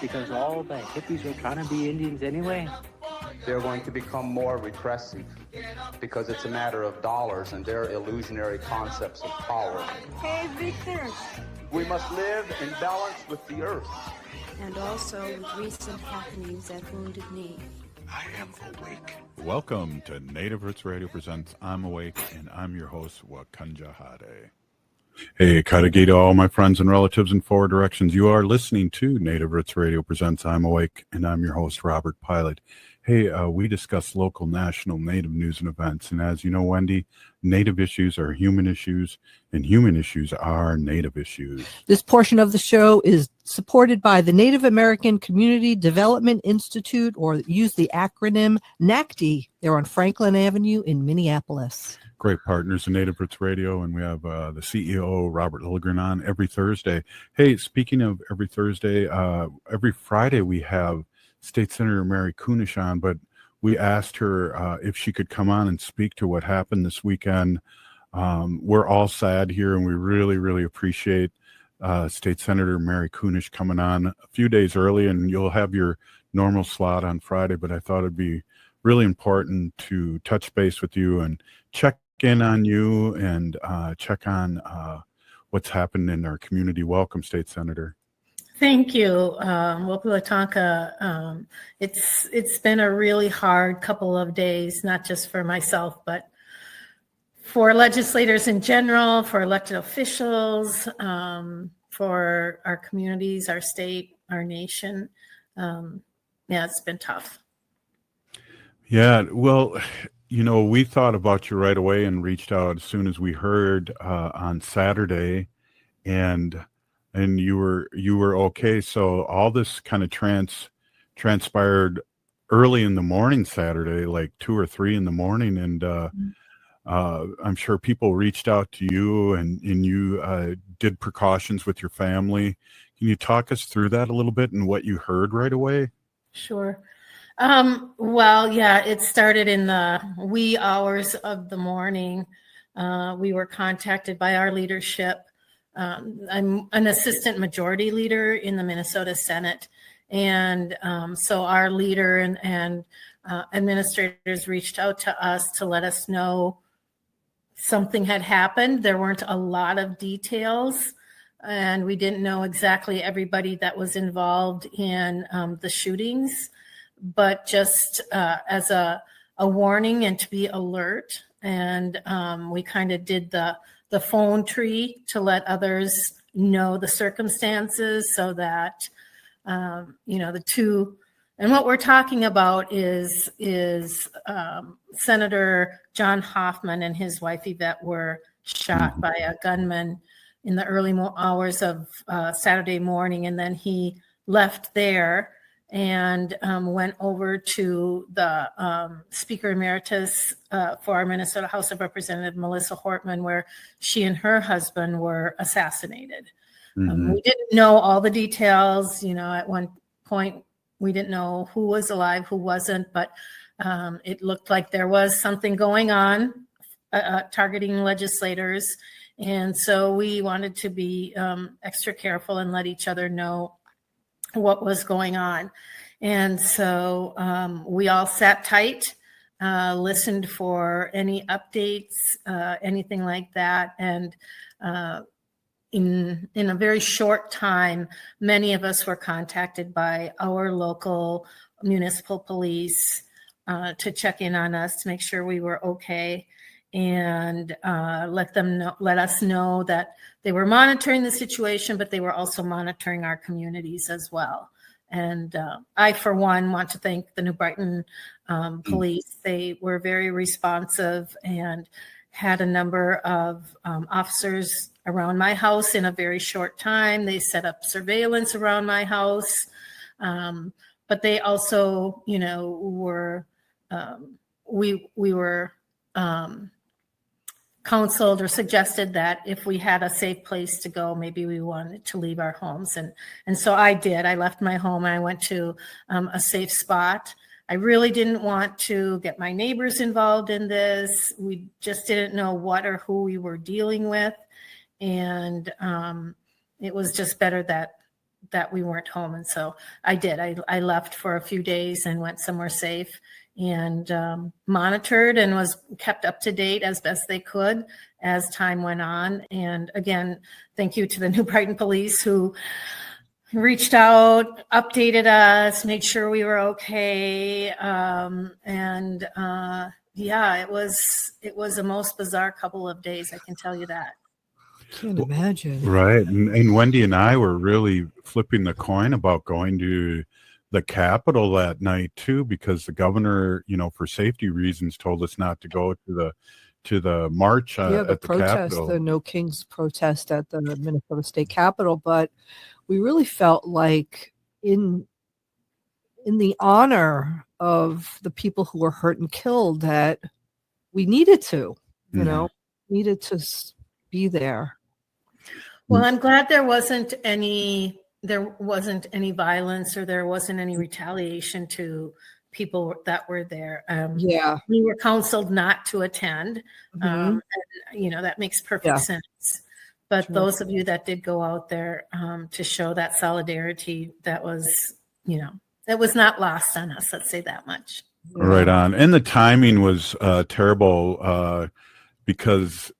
because all the hippies are trying to be Indians anyway. They're going to become more repressive because it's a matter of dollars and their illusionary concepts of power. Hey, Victor. We must live in balance with the earth. And also with recent happenings at Wounded Knee. I am awake. Welcome to Native Roots Radio Presents I'm Awake, and I'm your host, Wakanja Hade. Hey, Katagita, all my friends and relatives in four directions. You are listening to Native Roots Radio Presents I'm Awake, and I'm your host, Robert Pilot. Hey, we discuss local, national, Native news and events. And as you know, Wendy, Native issues are human issues, and human issues are Native issues. This portion of the show is supported by the Native American Community Development Institute, or use the acronym NACD. They're on Franklin Avenue in Minneapolis. Great partners in Native Roots Radio, and we have the CEO, Robert Lilligren, on every Thursday. Hey, speaking of every Thursday, every Friday we have State Senator Mary Kunesh on, but we asked her if she could come on and speak to what happened this weekend. We're all sad here, and we really, really appreciate State Senator Mary Kunesh coming on a few days early, and you'll have your normal slot on Friday, but I thought it'd be really important to touch base with you and check in on you and check on what's happened in our community. Welcome, State Senator. Thank you, Wopulatonka. It's been a really hard couple of days, not just for myself, but for legislators in general, for elected officials, for our communities, our state, our nation. Yeah, it's been tough. Yeah, well, you know, we thought about you right away and reached out as soon as we heard on Saturday, and you were okay. So all this kind of transpired early in the morning Saturday, like 2 or 3 in the morning, and I'm sure people reached out to you, and you did precautions with your family. Can you talk us through that a little bit and what you heard right away? Sure. Well, yeah, it started in the wee hours of the morning. We were contacted by our leadership. I'm an assistant majority leader in the Minnesota Senate. And so our leader and administrators reached out to us to let us know something had happened. There weren't a lot of details, and we didn't know exactly everybody that was involved in the shootings, but just as a warning and to be alert. And we kind of did the phone tree to let others know the circumstances, so that the two, and what we're talking about is Senator John Hoffman and his wife Yvette were shot by a gunman in the early hours of Saturday morning, and then he left there and went over to the Speaker Emeritus for our Minnesota House of Representatives, Melissa Hortman, where she and her husband were assassinated. We didn't know all the details. At one point, we didn't know who was alive, who wasn't, but it looked like there was something going on targeting legislators. And so we wanted to be extra careful and let each other know what was going on. And so we all sat tight, listened for any updates, anything like that. And in a very short time, many of us were contacted by our local municipal police to check in on us, to make sure we were okay, and let us know that they were monitoring the situation, but they were also monitoring our communities as well. And I, for one, want to thank the New Brighton police. They were very responsive and had a number of officers around my house in a very short time. They set up surveillance around my house, but they also, were we were counseled or suggested that if we had a safe place to go, maybe we wanted to leave our homes. And so I did. I left my home and I went to a safe spot. I really didn't want to get my neighbors involved in this. We just didn't know what or who we were dealing with. And it was just better that that we weren't home. And so I did. I left for a few days and went somewhere safe and monitored and was kept up to date as best they could as time went on. And again, thank you to the New Brighton Police who reached out, updated us, made sure we were okay. Yeah, it was a most bizarre couple of days, I can tell you that. Can't imagine. Right. And Wendy and I were really flipping the coin about going to the Capitol that night too, because the governor, for safety reasons, told us not to go to the march The at the protest, Capitol. the No Kings protest at the Minnesota State Capitol. But we really felt like in the honor of the people who were hurt and killed that we needed to, needed to be there. Well, I'm glad there wasn't any violence or there wasn't any retaliation to people that were there. We were counseled not to attend. And, that makes perfect sense. But those of you that did go out there to show that solidarity, that was, it was not lost on us. Let's say that much. Right on. And the timing was terrible because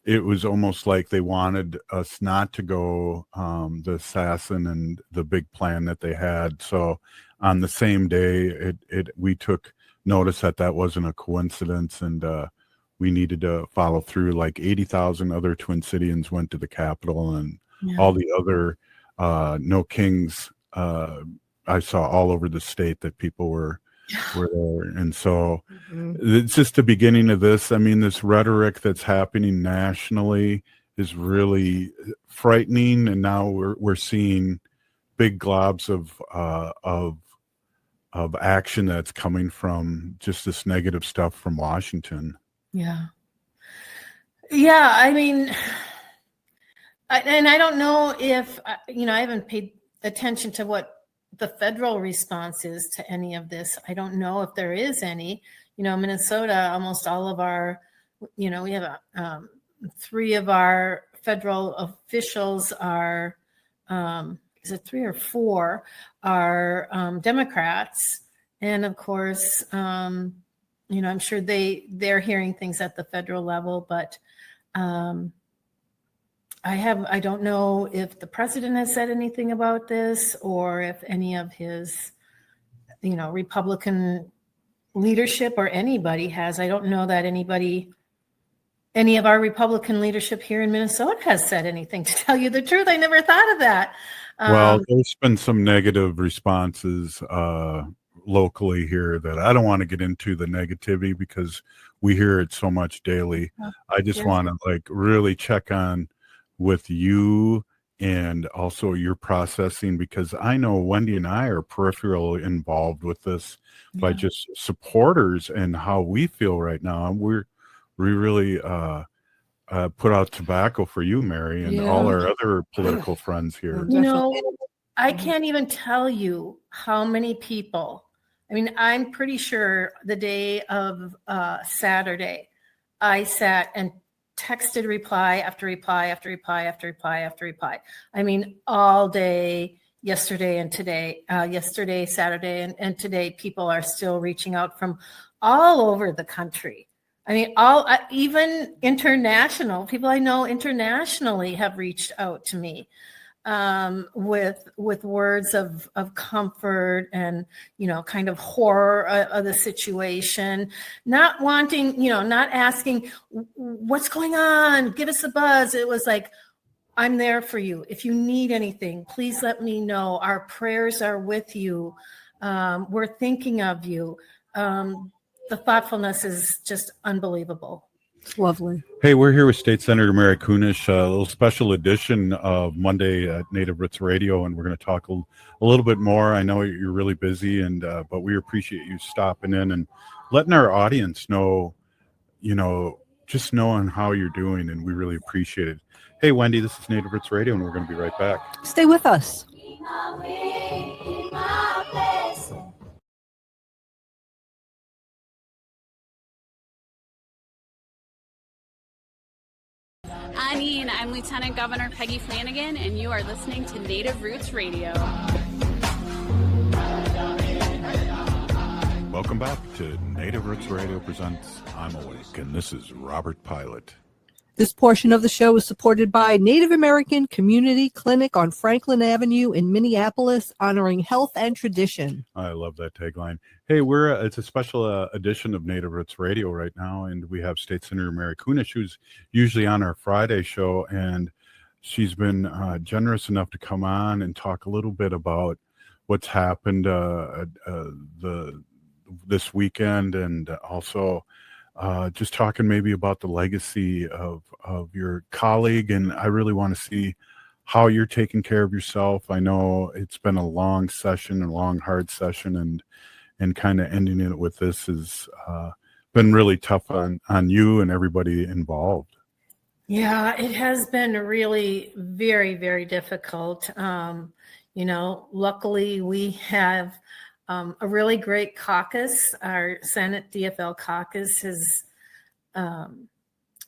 it was almost like they wanted us not to go, the assassin and the big plan that they had. So on the same day, we took notice that wasn't a coincidence, and we needed to follow through. Like 80,000 other Twin Cityans went to the Capitol, and all the other No Kings I saw all over the state that people were there. And so it's just the beginning of this. I mean, this rhetoric that's happening nationally is really frightening. And now we're seeing big globs of action that's coming from just this negative stuff from Washington. Yeah. Yeah. I mean, I don't know if, I haven't paid attention to what the federal response is to any of this. I don't know if there is any. Minnesota, almost all of our, we have 3 of our federal officials are, is it 3 or 4 are Democrats. And of course, I'm sure they're hearing things at the federal level, but I don't know if the president has said anything about this or if any of his, Republican leadership or anybody has. I don't know that any of our Republican leadership here in Minnesota has said anything, to tell you the truth. I never thought of that. Well, there's been some negative responses locally here that I don't want to get into the negativity because we hear it so much daily. I just want to really check on with you and also your processing, because I know Wendy and I are peripherally involved with this by just supporters and how we feel right now. We really put out tobacco for you, Mary, and all our other political friends here. I can't even tell you how many people. I mean, I'm pretty sure the day of Saturday, I sat and texted reply after reply after reply after reply after reply. I mean, all day yesterday and today, yesterday, Saturday, and today, people are still reaching out from all over the country. I mean, even international people I know internationally have reached out to me with words of comfort and, kind of horror of the situation, not wanting, not asking what's going on, give us a buzz. It was like, I'm there for you. If you need anything, please let me know. Our prayers are with you. We're thinking of you. The thoughtfulness is just unbelievable. It's lovely. Hey, we're here with State Senator Mary Kunesh, a little special edition of Monday at Native Roots Radio, and we're going to talk a little bit more. I know you're really busy, but we appreciate you stopping in and letting our audience know, just knowing how you're doing, and we really appreciate it. Hey, Wendy, this is Native Roots Radio, and we're going to be right back. Stay with us. Anine. I'm Lieutenant Governor Peggy Flanagan, and you are listening to Native Roots Radio. Welcome back to Native Roots Radio presents I'm Awake, and this is Robert Pilot. This portion of the show is supported by Native American Community Clinic on Franklin Avenue in Minneapolis, honoring health and tradition. I love that tagline. Hey, it's a special edition of Native Roots Radio right now, and we have State Senator Mary Kunesh, who's usually on our Friday show, and she's been generous enough to come on and talk a little bit about what's happened this weekend, and also just talking maybe about the legacy of your colleague. And I really want to see how you're taking care of yourself. I know it's been a long session, a long, hard session, and kind of ending it with this has been really tough on you and everybody involved. Yeah, it has been really very, very difficult. Luckily we have a really great caucus. Our Senate DFL caucus has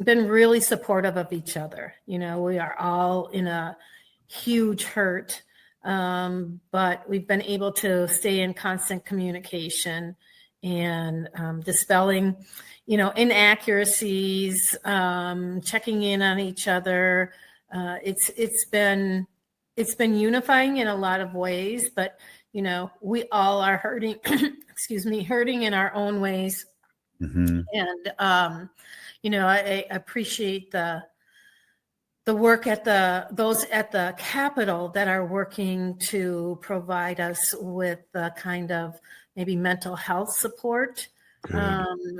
been really supportive of each other. We are all in a huge hurt, but we've been able to stay in constant communication and dispelling, inaccuracies, checking in on each other. It's been unifying in a lot of ways, but we all are hurting, hurting in our own ways. Mm-hmm. And, I appreciate the work at those at the Capitol that are working to provide us with the kind of maybe mental health support.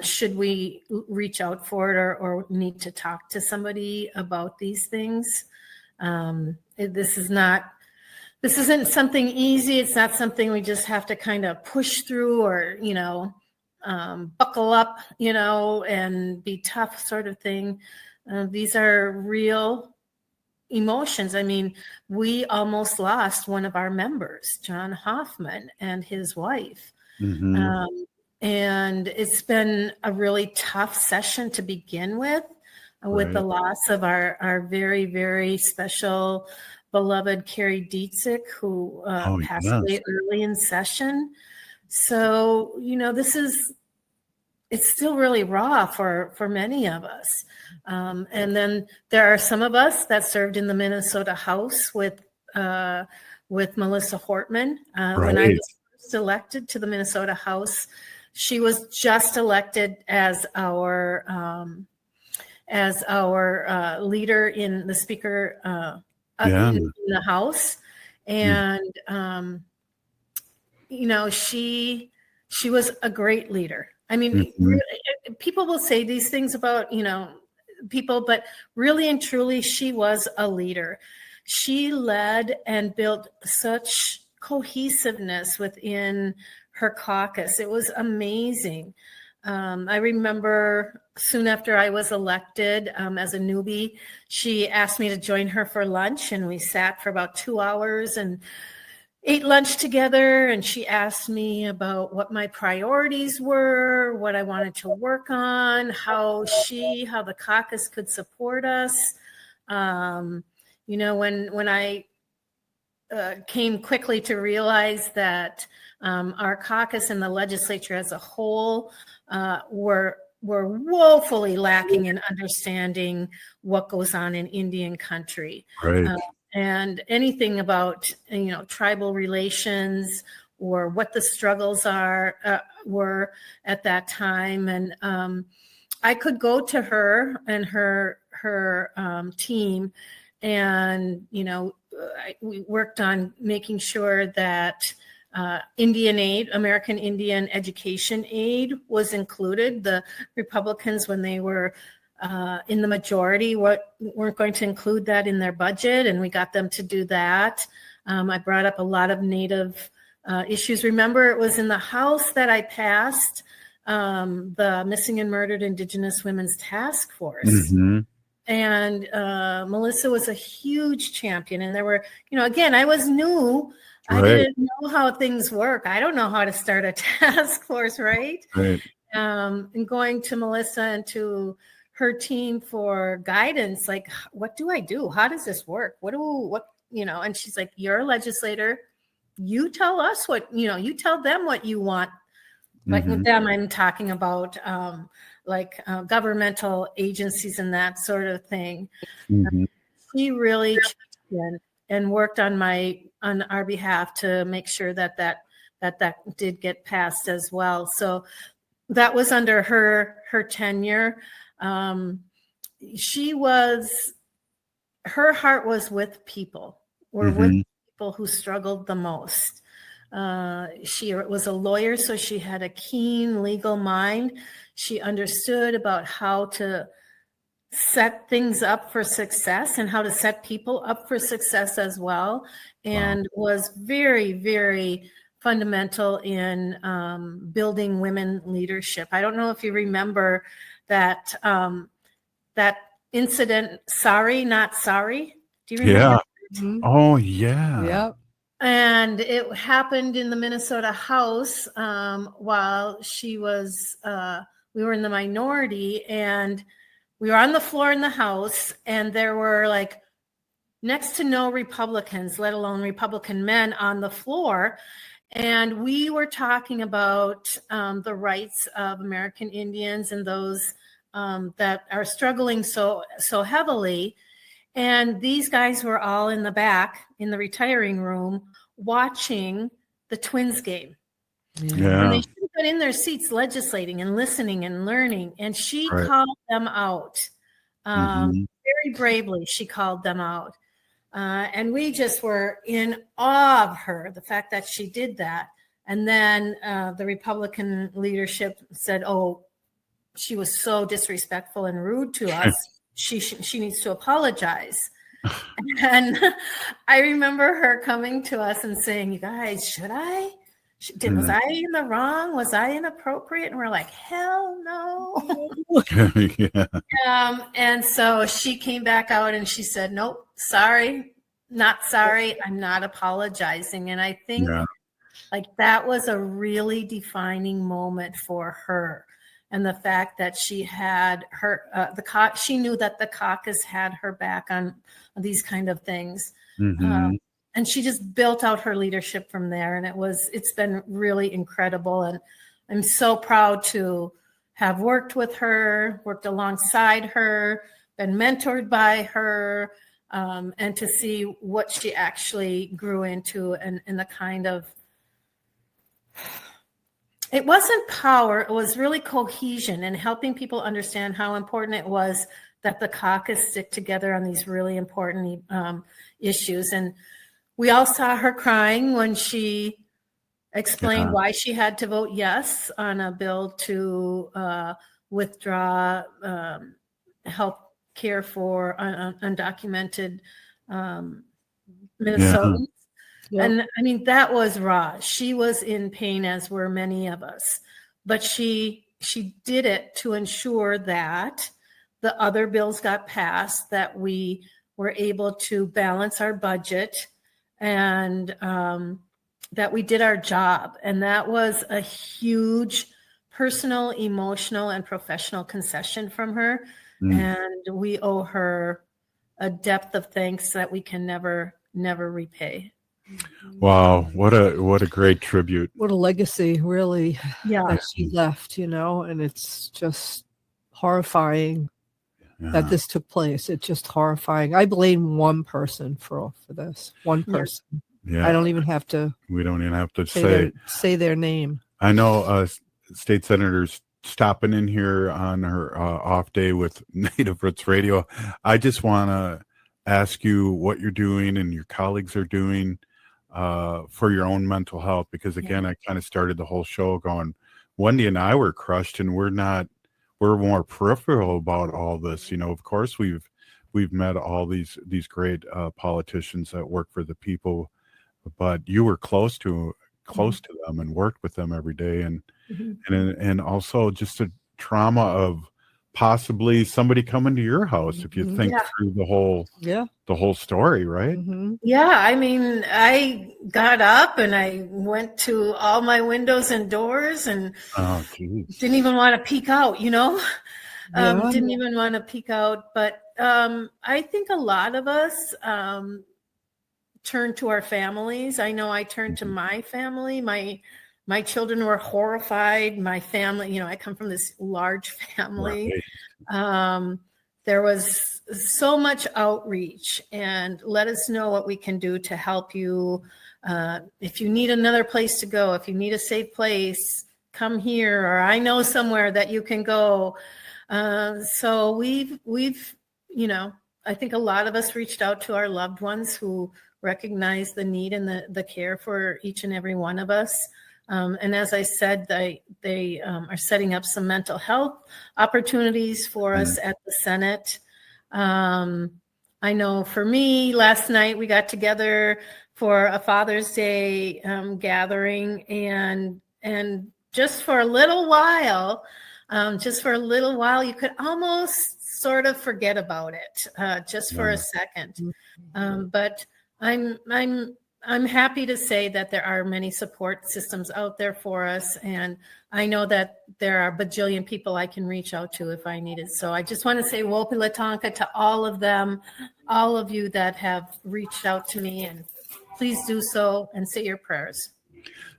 Should we reach out for it or need to talk to somebody about these things? This isn't something easy. It's not something we just have to kind of push through or, buckle up, and be tough sort of thing. These are real emotions. I mean, we almost lost one of our members, John Hoffman, and his wife. Mm-hmm. And it's been a really tough session to begin with the loss of our very, very special beloved Carrie Dietzig, who passed away early in session. So, it's still really raw for many of us. And then there are some of us that served in the Minnesota House with Melissa Hortman. When I was first elected to the Minnesota House, she was just elected as our leader in the speaker in the House. And, she was a great leader. I mean, people will say these things about, people, but really and truly, she was a leader. She led and built such cohesiveness within her caucus. It was amazing. I remember soon after I was elected as a newbie, she asked me to join her for lunch, and we sat for about 2 hours and ate lunch together. And she asked me about what my priorities were, what I wanted to work on, how the caucus could support us. When I came quickly to realize that our caucus and the legislature as a whole were woefully lacking in understanding what goes on in Indian country. Right. And anything about, tribal relations or what the struggles were at that time. And I could go to her and her team, and, we worked on making sure that Indian aid, American Indian education aid, was included. The Republicans, when they were in the majority, weren't going to include that in their budget, and we got them to do that. I brought up a lot of Native issues. Remember, it was in the House that I passed the Missing and Murdered Indigenous Women's Task Force. Mm-hmm. And Melissa was a huge champion. And there were, again, I was new. I didn't know how things work. I don't know how to start a task force, right? Right. And going to Melissa and to her team for guidance, like, what do I do? How does this work? And she's like, you're a legislator. You tell us you tell them what you want. Like with them, I'm talking about governmental agencies and that sort of thing. She really chipped in and worked on our behalf to make sure that did get passed as well. So that was under her tenure. Her heart was with people, with people who struggled the most. She was a lawyer, so she had a keen legal mind. She understood about how to set things up for success and how to set people up for success as well, and was very, very fundamental in building women leadership. I don't know if you remember that incident, Sorry Not Sorry. Do you remember? Yeah. Oh, yeah. Yep. And it happened in the Minnesota House while we were in the minority, and we were on the floor in the House, and there were like next to no Republicans, let alone Republican men, on the floor. And we were talking about the rights of American Indians and those that are struggling so heavily. And these guys were all in the back in the retiring room watching the Twins game. Yeah. And they should have been in their seats legislating and listening and learning. And she called them out. Very bravely, she called them out. And we just were in awe of her, the fact that she did that. And then the Republican leadership said, oh, she was so disrespectful and rude to us. She needs to apologize. And I remember her coming to us and saying, you guys, should I? Was I in the wrong? Was I inappropriate? And we're like, hell no. Yeah. And so she came back out and she said, nope, sorry, not sorry. I'm not apologizing. And I think that was a really defining moment for her. And the fact that she had she knew that the caucus had her back on these kind of things. And she just built out her leadership from there. And it's been really incredible. And I'm so proud to have worked with her, worked alongside her, been mentored by her, and to see what she actually grew into and the kind of, it wasn't power, it was really cohesion and helping people understand how important it was that the caucus stick together on these really important issues. And we all saw her crying when she explained why she had to vote yes on a bill to withdraw health care for undocumented Minnesotans. Yep. And I mean, that was raw. She was in pain, as were many of us, but she did it to ensure that the other bills got passed, that we were able to balance our budget, and that we did our job. And that was a huge personal, emotional, and professional concession from her. And we owe her a depth of thanks that we can never repay. Wow, what a great tribute. What a legacy, really, that she left, and it's just horrifying that this took place. It's just horrifying. I blame one person for this. One person. Yeah. I don't even have to. We don't even have to say their name. I know state senators stopping in here on her off day with Native Roots Radio. I just want to ask you what you're doing and your colleagues are doing for your own mental health, because again, I kind of started the whole show going, Wendy and I were crushed, and we're more peripheral about all this. Of course we've met all these great politicians that work for the people, but you were close to them and worked with them every day, and also just a trauma of possibly somebody coming to your house, if you think through the whole story, right? I mean, I got up and I went to all my windows and doors and didn't even want to peek out, Yeah. Didn't even want to peek out, but I think a lot of us turn to our families. I know I turned to my family. My children were horrified. My family, I come from this large family. Right. There was so much outreach, and let us know what we can do to help you. If you need another place to go, if you need a safe place, come here, or I know somewhere that you can go. So we've, I think a lot of us reached out to our loved ones who recognize the need and the care for each and every one of us. And as I said, they are setting up some mental health opportunities for us at the Senate. I know for me, last night we got together for a Father's Day gathering, and just for a little while, you could almost sort of forget about it, just for a second. But I'm happy to say that there are many support systems out there for us, and I know that there are a bajillion people I can reach out to if I need it. So I just want to say Wopi Latonka to all of them, all of you that have reached out to me, and please do so and say your prayers.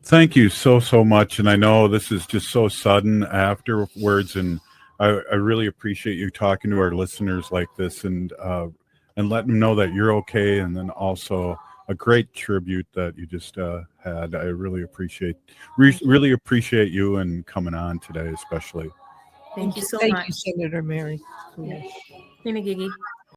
Thank you so much. And I know this is just so sudden afterwards, and I really appreciate you talking to our listeners like this and letting them know that you're okay, and then also a great tribute that you just had. I really appreciate you and coming on today, especially. Thank you so Thank much. you, Senator Mary. Nina Gigi.